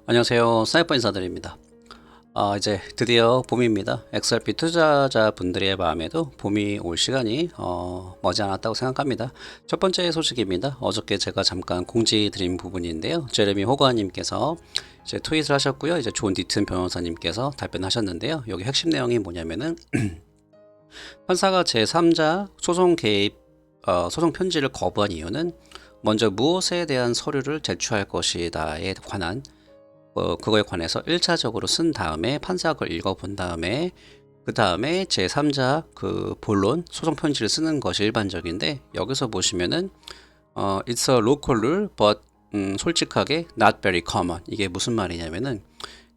안녕하세요. 스나이퍼 인사드립니다. 이제 드디어 봄입니다. XRP 투자자분들의 마음에도 봄이 올 시간이 머지않았다고 생각합니다. 첫 번째 소식입니다. 어저께 제가 잠깐 공지 드린 부분인데요. 제레미 호가님께서 이제 트윗을 하셨고요. 이제 존 디튼 변호사님께서 답변하셨는데요. 여기 핵심 내용이 뭐냐면은 판사가 제3자 소송 개입 소송 편지를 거부한 이유는 먼저 무엇에 대한 서류를 제출할 것이다에 관한 그거에 관해서 1차적으로 쓴 다음에 판사가 그걸 읽어본 다음에 그 다음에 제3자 그 본론 소송 편지를 쓰는 것이 일반적인데, 여기서 보시면은 it's a local rule but 솔직하게 not very common. 이게 무슨 말이냐면은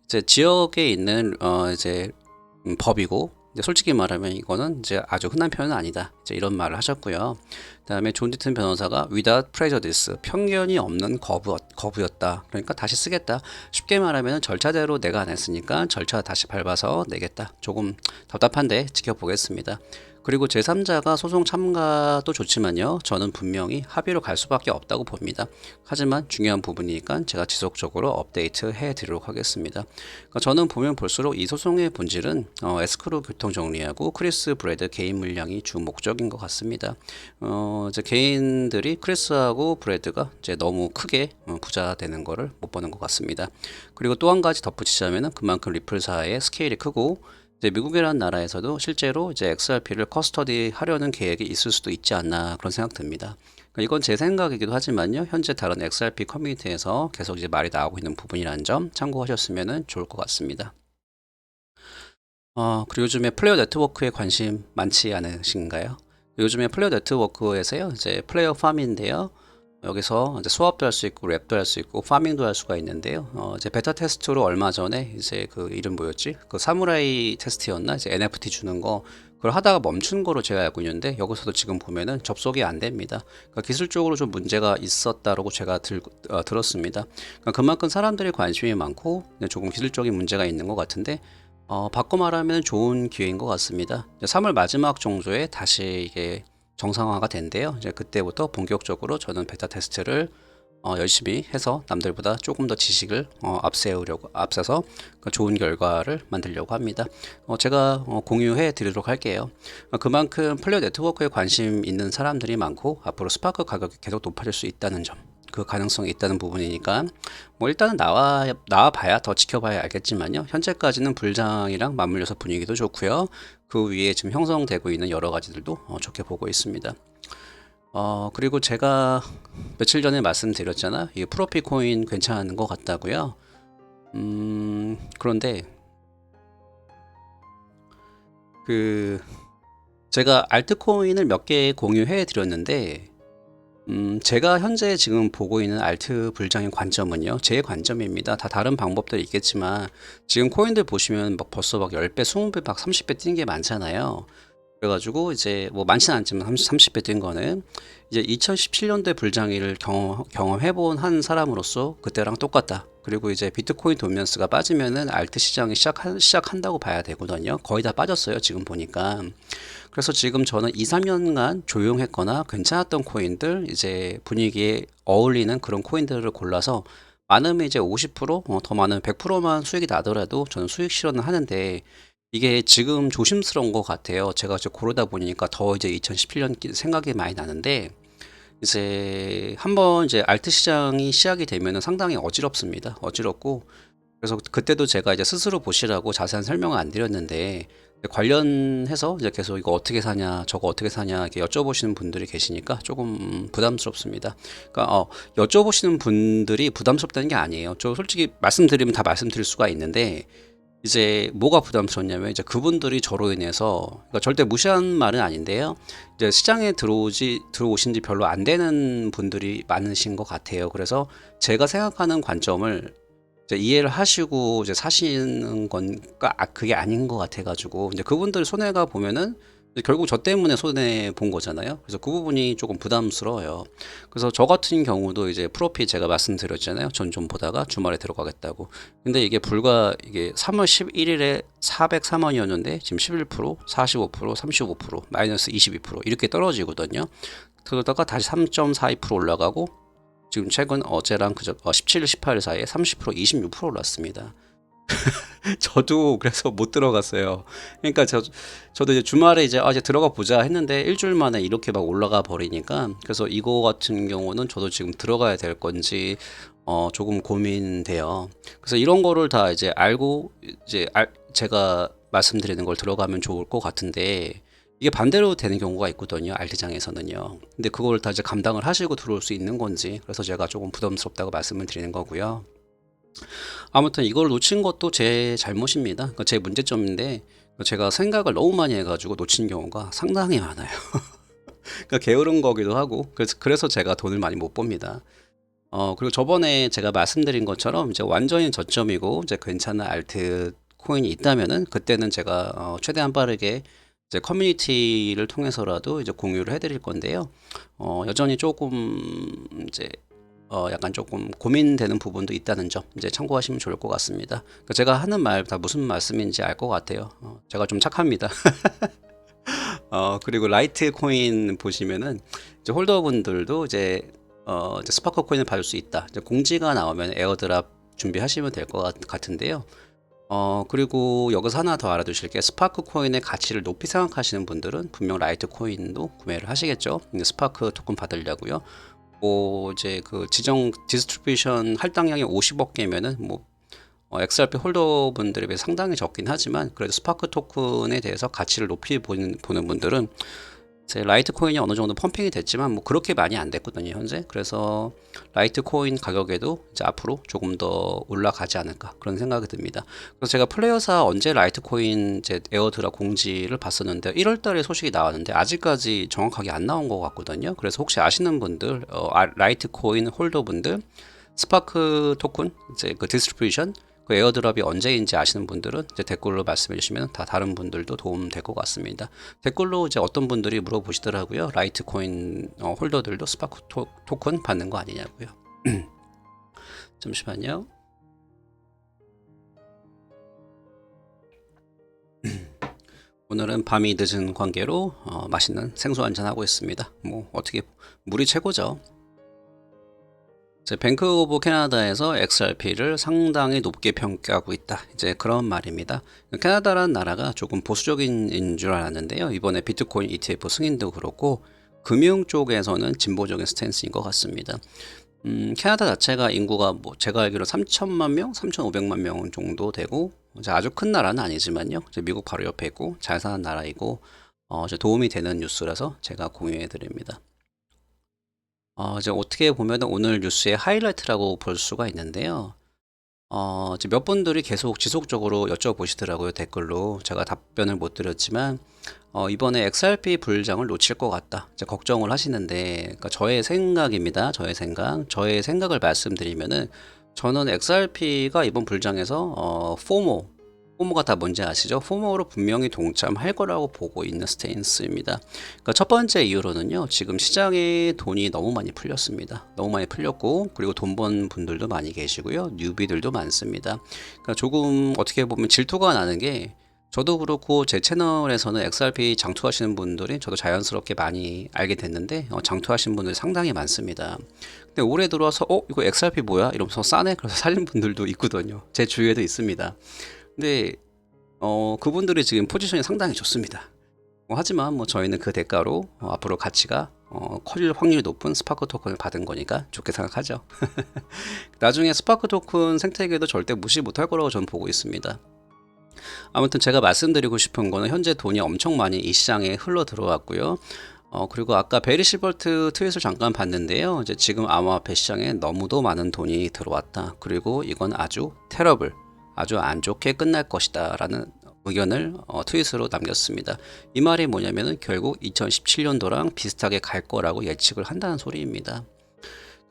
이제 지역에 있는 이제 법이고, 이제 솔직히 말하면 이거는 이제 아주 흔한 표현은 아니다, 이제 이런 말을 하셨고요. 그다음에 존 디튼 변호사가 without prejudice, 편견이 없는 거부였다. 그러니까 다시 쓰겠다. 쉽게 말하면 절차대로 내가 안 했으니까 절차 다시 밟아서 내겠다. 조금 답답한데 지켜보겠습니다. 그리고 제3자가 소송 참가도 좋지만요, 저는 분명히 합의로 갈 수밖에 없다고 봅니다. 하지만 중요한 부분이니까 제가 지속적으로 업데이트 해드리도록 하겠습니다. 그러니까 저는 보면 볼수록 이 소송의 본질은 에스크로 교통정리하고 크리스 브래드 개인 물량이 주 목적인 것 같습니다. 이제 개인들이 크리스하고 브래드가 이제 너무 크게 부자 되는 거를 못 보는 것 같습니다. 그리고 또 한 가지 덧붙이자면 그만큼 리플사의 스케일이 크고, 이제 미국이라는 나라에서도 실제로 이제 XRP를 커스터디 하려는 계획이 있을 수도 있지 않나, 그런 생각 듭니다. 그러니까 이건 제 생각이기도 하지만요, 현재 다른 XRP 커뮤니티에서 계속 이제 말이 나오고 있는 부분이라는 점 참고하셨으면 좋을 것 같습니다. 그리고 요즘에 플레이어 네트워크에 관심 많지 않으신가요? 요즘에 플레이어 네트워크에서요, 이제 플레이어 팜인데요. 여기서 이제 수업도 할 수 있고 랩도 할 수 있고 파밍도 할 수가 있는데요. 이제 베타 테스트로 얼마 전에 이제 그 이름 뭐였지? 그 사무라이 테스트였나? 이제 NFT 주는 거 그걸 하다가 멈춘 거로 제가 알고 있는데, 여기서도 지금 보면은 접속이 안 됩니다. 그러니까 기술적으로 좀 문제가 있었다라고 제가 들었습니다. 그러니까 그만큼 사람들이 관심이 많고 조금 기술적인 문제가 있는 것 같은데, 바꿔 말하면 좋은 기회인 것 같습니다. 3월 마지막 정도에 다시 이게 정상화가 된대요. 이제 그때부터 본격적으로 저는 베타 테스트를 열심히 해서 남들보다 조금 더 지식을 앞서서 좋은 결과를 만들려고 합니다. 제가 공유해 드리도록 할게요. 그만큼 플레이어 네트워크에 관심 있는 사람들이 많고 앞으로 스파크 가격이 계속 높아질 수 있다는 점, 그 가능성이 있다는 부분이니까 뭐 일단은 나와 봐야 더 지켜봐야 알겠지만요, 현재까지는 불장이랑 맞물려서 분위기도 좋고요. 그 위에 지금 형성되고 있는 여러 가지들도 좋게 보고 있습니다. 그리고 제가 며칠 전에 말씀드렸잖아, 이 프로피 코인 괜찮은 것 같다고요. 그런데 그 제가 알트코인을 몇 개 공유해 드렸는데, 제가 현재 지금 보고 있는 알트 불장의 관점은요, 제 관점입니다. 다 다른 방법들이 있겠지만 지금 코인들 보시면 막 벌써 막 10배, 20배, 막 30배 뛴 게 많잖아요. 그래가지고 이제 뭐 많지는 않지만 30배 뛴 거는 이제 2017년도에 불장일을 경험해본 한 사람으로서 그때랑 똑같다. 그리고 이제 비트코인 도미넌스가 빠지면은 알트 시장이 시작한다고 봐야 되거든요. 거의 다 빠졌어요, 지금 보니까. 그래서 지금 저는 2, 3년간 조용했거나 괜찮았던 코인들, 이제 분위기에 어울리는 그런 코인들을 골라서 많으면 이제 50%, 더 많으면 100%만 수익이 나더라도 저는 수익 실현을 하는데, 이게 지금 조심스러운 것 같아요. 제가 이제 고르다 보니까 더 이제 2017년 생각이 많이 나는데, 이제 한번 이제 알트 시장이 시작이 되면은 상당히 어지럽습니다. 어지럽고, 그래서 그때도 제가 이제 스스로 보시라고 자세한 설명을 안 드렸는데, 관련해서 이제 계속 이거 어떻게 사냐, 저거 어떻게 사냐 이렇게 여쭤보시는 분들이 계시니까 조금 부담스럽습니다. 그러니까 여쭤보시는 분들이 부담스럽다는 게 아니에요. 저 솔직히 말씀드리면 다 말씀드릴 수가 있는데, 이제 뭐가 부담스럽냐면 이제 그분들이 저로 인해서, 그러니까 절대 무시한 말은 아닌데요, 이제 시장에 들어오신 지 별로 안 되는 분들이 많으신 것 같아요. 그래서 제가 생각하는 관점을 이제 이해를 하시고 이제 사시는 건가, 그게 아닌 것 같아가지고 이제 그분들 손해가 보면은 이제 결국 저 때문에 손해 본 거잖아요. 그래서 그 부분이 조금 부담스러워요. 그래서 저 같은 경우도 이제 프로필 제가 말씀드렸잖아요. 전 좀 보다가 주말에 들어가겠다고. 근데 이게 불과 이게 3월 11일에 403원이었는데 지금 11%, 45%, 35%, 마이너스 22% 이렇게 떨어지거든요. 그러다가 다시 3.42% 올라가고 지금 최근 어제랑 그저 17일, 18일 사이에 30%, 26% 올랐습니다. 저도 그래서 못 들어갔어요. 그러니까 저도 이제 주말에 이제 들어가 보자 했는데 일주일 만에 이렇게 막 올라가 버리니까, 그래서 이거 같은 경우는 저도 지금 들어가야 될 건지 조금 고민돼요. 그래서 이런 거를 다 이제 알고 제가 말씀드리는 걸 들어가면 좋을 것 같은데, 이게 반대로 되는 경우가 있거든요, 알트장에서는요. 근데 그걸 다 이제 감당을 하시고 들어올 수 있는 건지, 그래서 제가 조금 부담스럽다고 말씀을 드리는 거고요. 아무튼 이걸 놓친 것도 제 잘못입니다. 그러니까 제 문제점인데, 제가 생각을 너무 많이 해가지고 놓친 경우가 상당히 많아요. 그러니까 게으른 거기도 하고, 그래서 제가 돈을 많이 못 법니다. 그리고 저번에 제가 말씀드린 것처럼 이제 완전히 저점이고 이제 괜찮은 알트 코인이 있다면은, 그때는 제가 최대한 빠르게 이제 커뮤니티를 통해서라도 이제 공유를 해드릴 건데요. 여전히 조금 이제 약간 조금 고민되는 부분도 있다는 점 이제 참고하시면 좋을 것 같습니다. 그러니까 제가 하는 말 다 무슨 말씀인지 알 것 같아요. 제가 좀 착합니다. 그리고 라이트 코인 보시면은 이제 홀더분들도 이제 스파크 코인을 받을 수 있다, 이제 공지가 나오면 에어드랍 준비하시면 될 것 같은데요. 그리고 여기서 하나 더 알아두실 게, 스파크 코인의 가치를 높이 생각하시는 분들은 분명 라이트 코인도 구매를 하시겠죠. 스파크 토큰 받으려고요. 뭐 이제 그 지정 디스트리뷰션 할당량이 50억 개면은 뭐 XRP 홀더분들에 비해 상당히 적긴 하지만, 그래도 스파크 토큰에 대해서 가치를 높이 보는 분들은, 제 라이트 코인이 어느 정도 펌핑이 됐지만 뭐 그렇게 많이 안 됐거든요, 현재. 그래서 라이트 코인 가격에도 이제 앞으로 조금 더 올라가지 않을까, 그런 생각이 듭니다. 그래서 제가 플레이어사 언제 라이트 코인 이제 에어드랍 공지를 봤었는데 1월 달에 소식이 나왔는데 아직까지 정확하게 안 나온 것 같거든요. 그래서 혹시 아시는 분들, 라이트 코인 홀더 분들, 스파크 토큰 이제 그 디스트리뷰션, 그 에어드랍이 언제인지 아시는 분들은 이제 댓글로 말씀해 주시면 다 다른 분들도 도움 될 것 같습니다. 댓글로 이제 어떤 분들이 물어보시더라고요. 라이트 코인 홀더들도 스파크 토큰 받는 거 아니냐고요. 잠시만요. 오늘은 밤이 늦은 관계로 맛있는 생수 한잔 하고 있습니다. 뭐 어떻게 물이 최고죠. 뱅크 오브 캐나다에서 XRP를 상당히 높게 평가하고 있다, 이제 그런 말입니다. 캐나다라는 나라가 조금 보수적인 줄 알았는데요, 이번에 비트코인 ETF 승인도 그렇고 금융 쪽에서는 진보적인 스탠스인 것 같습니다. 캐나다 자체가 인구가 뭐 제가 알기로 3천만 명, 3,500만 명 정도 되고, 아주 큰 나라는 아니지만요, 미국 바로 옆에 있고 잘 사는 나라이고 도움이 되는 뉴스라서 제가 공유해 드립니다. 이제 어떻게 보면 오늘 뉴스의 하이라이트라고 볼 수가 있는데요. 이제 몇 분들이 계속 지속적으로 여쭤보시더라고요, 댓글로. 제가 답변을 못 드렸지만, 이번에 XRP 불장을 놓칠 것 같다, 이제 걱정을 하시는데, 그러니까 저의 생각입니다. 저의 생각을 말씀드리면은, 저는 XRP가 이번 불장에서 포모가 다 뭔지 아시죠? 포모로 분명히 동참할 거라고 보고 있는 스탠스입니다. 그러니까 첫 번째 이유로는요, 지금 시장에 돈이 너무 많이 풀렸습니다. 너무 많이 풀렸고, 그리고 돈 번 분들도 많이 계시고요, 뉴비들도 많습니다. 그러니까 조금 어떻게 보면 질투가 나는 게, 저도 그렇고 제 채널에서는 XRP 장투하시는 분들이 저도 자연스럽게 많이 알게 됐는데, 장투하시는 분들이 상당히 많습니다. 근데 올해 들어와서 이거 XRP 뭐야? 이러면서 싸네? 그래서 살린 분들도 있거든요. 제 주위에도 있습니다. 근데 그분들이 지금 포지션이 상당히 좋습니다. 하지만 뭐 저희는 그 대가로 앞으로 가치가 커질 확률이 높은 스파크 토큰을 받은 거니까 좋게 생각하죠. 나중에 스파크 토큰 생태계도 절대 무시 못할 거라고 저는 보고 있습니다. 아무튼 제가 말씀드리고 싶은 거는, 현재 돈이 엄청 많이 이 시장에 흘러 들어왔고요. 그리고 아까 베리 실버트 트윗을 잠깐 봤는데요, 이제 지금 암호화폐 시장에 너무도 많은 돈이 들어왔다, 그리고 이건 아주 테러블, 아주 안 좋게 끝날 것이다 라는 의견을 트윗으로 남겼습니다. 이 말이 뭐냐면은 결국 2017년도랑 비슷하게 갈 거라고 예측을 한다는 소리입니다.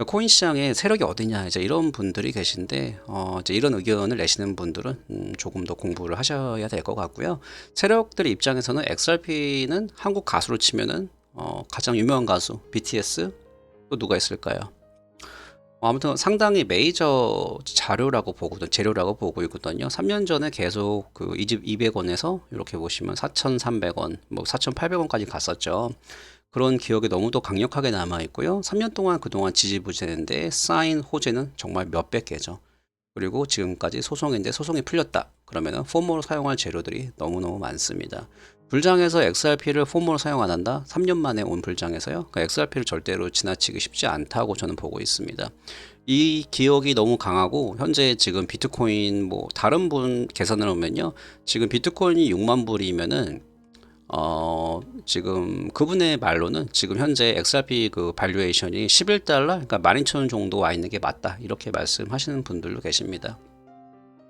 코인 시장에 세력이 어디냐, 이제 이런 분들이 계신데, 이제 이런 의견을 내시는 분들은 조금 더 공부를 하셔야 될 것 같고요. 세력들 입장에서는 XRP는 한국 가수로 치면은 가장 유명한 가수 BTS, 또 누가 있을까요? 아무튼 상당히 메이저 재료라고 보고 있거든요. 3년 전에 계속 그 이집 200원에서 이렇게 보시면 4,300원, 뭐 4,800원까지 갔었죠. 그런 기억이 너무도 강력하게 남아 있고요. 3년 동안 그동안 지지부진했는데 쌓인 호재는 정말 몇백 개죠. 그리고 지금까지 소송인데 소송이 풀렸다. 그러면은 폼으로 사용할 재료들이 너무너무 많습니다. 불장에서 XRP를 폼으로 사용 안 한다? 3년 만에 온 불장에서요. 그 XRP를 절대로 지나치기 쉽지 않다고 저는 보고 있습니다. 이 기억이 너무 강하고 현재 지금 비트코인 뭐 다른 분 계산을 하면요. 지금 비트코인이 6만 불이면은 지금 그분의 말로는 지금 현재 XRP 그 발류에이션이 11달러, 그러니까 12,000원 정도 와 있는 게 맞다. 이렇게 말씀하시는 분들도 계십니다.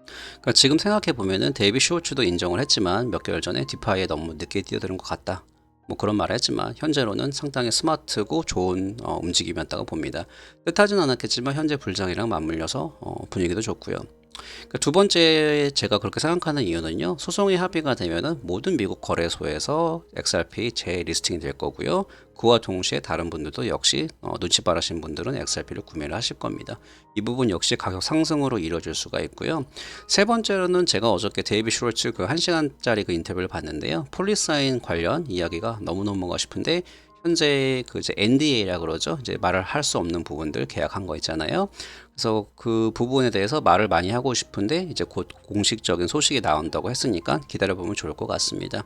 그러니까 지금 생각해 보면은 데이비 쇼츠도 인정을 했지만 몇 개월 전에 디파이에 너무 늦게 뛰어드는 것 같다. 뭐 그런 말을 했지만 현재로는 상당히 스마트고 좋은 움직임이었다고 봅니다. 뜻하진 않았겠지만 현재 불장이랑 맞물려서 분위기도 좋고요. 그러니까 두 번째 제가 그렇게 생각하는 이유는요. 소송이 합의가 되면은 모든 미국 거래소에서 XRP 재리스팅이 될 거고요. 그와 동시에 다른 분들도 역시 눈치 빠르신 분들은 XRP를 구매를 하실 겁니다. 이 부분 역시 가격 상승으로 이루어질 수가 있고요. 세 번째로는 제가 어저께 데이비 슈월츠 그 1시간짜리 그 인터뷰를 봤는데요. 폴리사인 관련 이야기가 너무너무가 싶은데 현재 그 이제 NDA라 그러죠. 이제 말을 할 수 없는 부분들 계약한 거 있잖아요. 그래서 그 부분에 대해서 말을 많이 하고 싶은데 이제 곧 공식적인 소식이 나온다고 했으니까 기다려보면 좋을 것 같습니다.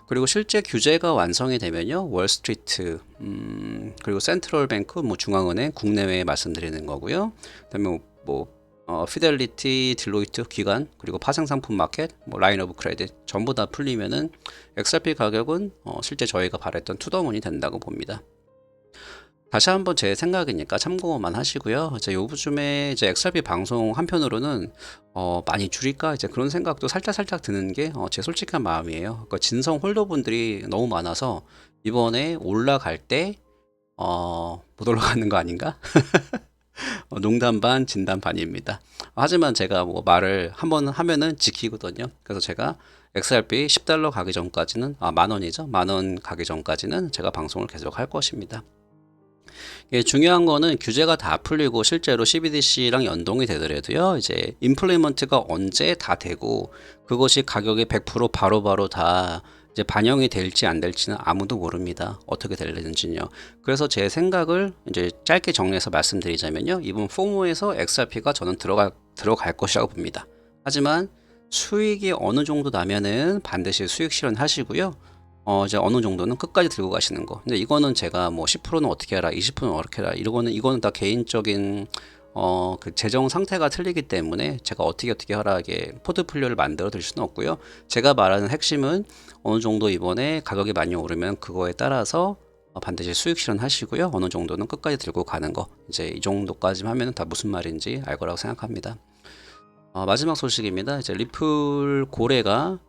그리고 실제 규제가 완성이 되면요. 월스트리트 그리고 센트럴뱅크 뭐 중앙은행 국내외에 말씀드리는 거고요. 그다음에 피델리티, 딜로이트 기관 그리고 파생상품 마켓, 뭐 라인 오브 크레딧 전부 다 풀리면은 XRP 가격은 실제 저희가 바랬던 투더문이 된다고 봅니다. 다시 한번 제 생각이니까 참고만 하시고요. 이제 요즘에 이제 XRP 방송 한편으로는 많이 줄일까 이제 그런 생각도 살짝 드는 게 제 솔직한 마음이에요. 그러니까 진성 홀더분들이 너무 많아서 이번에 올라갈 때 못 올라가는 거 아닌가? 농담 반 진담 반입니다. 하지만 제가 뭐 말을 한번 하면은 지키거든요. 그래서 제가 XRP 10달러 가기 전까지는 만원이죠. 만원 가기 전까지는 제가 방송을 계속 할 것입니다. 중요한 거는 규제가 다 풀리고 실제로 CBDC랑 연동이 되더라도요. 이제 임플리먼트가 언제 다 되고 그것이 가격이 100% 바로바로 다 이제 반영이 될지 안 될지는 아무도 모릅니다. 어떻게 될는지요. 그래서 제 생각을 이제 짧게 정리해서 말씀드리자면요. 이번 포모에서 XRP가 저는 들어갈 것이라고 봅니다. 하지만 수익이 어느 정도 나면은 반드시 수익 실현하시고요. 이제 어느 정도는 끝까지 들고 가시는 거. 근데 이거는 제가 뭐 10%는 어떻게 해라, 20%는 어떻게 해라, 이거는 다 개인적인 그 재정 상태가 틀리기 때문에 제가 어떻게 하라 이게 포트폴리오를 만들어 드릴 수는 없고요. 제가 말하는 핵심은 어느 정도 이번에 가격이 많이 오르면 그거에 따라서 반드시 수익 실현하시고요. 어느 정도는 끝까지 들고 가는 거. 이제 이 정도까지 하면은 다 무슨 말인지 알 거라고 생각합니다. 마지막 소식입니다. 이제 리플 고래가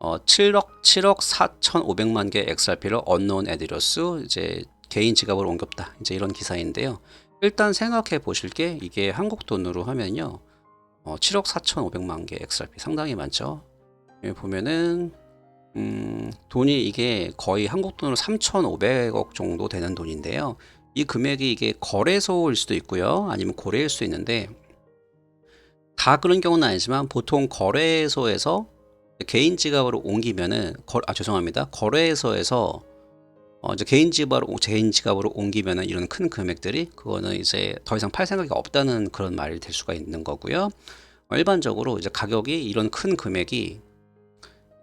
7억 4,500만 개 XRP를 언노운 애드러스 이제 개인 지갑으로 옮겼다. 이제 이런 기사인데요. 일단 생각해 보실 게 이게 한국 돈으로 하면요. 7억 4,500만 개 XRP 상당히 많죠. 여기 보면은 돈이 이게 거의 한국 돈으로 3,500억 정도 되는 돈인데요. 이 금액이 이게 거래소일 수도 있고요. 아니면 고래일 수도 있는데 다 그런 경우는 아니지만 보통 거래소에서 개인 지갑으로 옮기면은 죄송합니다. 거래소에서 이제 개인 지갑으로 옮기면은 이런 큰 금액들이 그거는 이제 더 이상 팔 생각이 없다는 그런 말이 될 수가 있는 거고요. 일반적으로 이제 가격이 이런 큰 금액이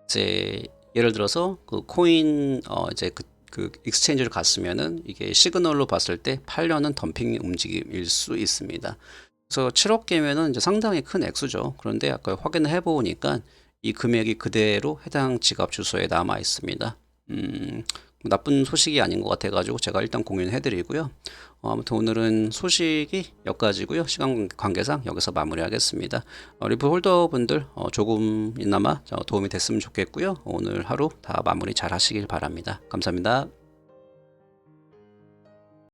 이제 예를 들어서 그 코인 이제 그 익스체인지를 갔으면은 이게 시그널로 봤을 때 팔려는 덤핑 움직임일 수 있습니다. 그래서 7억 개면은 이제 상당히 큰 액수죠. 그런데 아까 확인을 해보니까 이 금액이 그대로 해당 지갑 주소에 남아 있습니다. 나쁜 소식이 아닌 것 같아가지고 제가 일단 공유해 드리고요. 아무튼 오늘은 소식이 여기까지고요. 시간 관계상 여기서 마무리하겠습니다. 리플 홀더분들 조금이나마 도움이 됐으면 좋겠고요. 오늘 하루 다 마무리 잘 하시길 바랍니다. 감사합니다.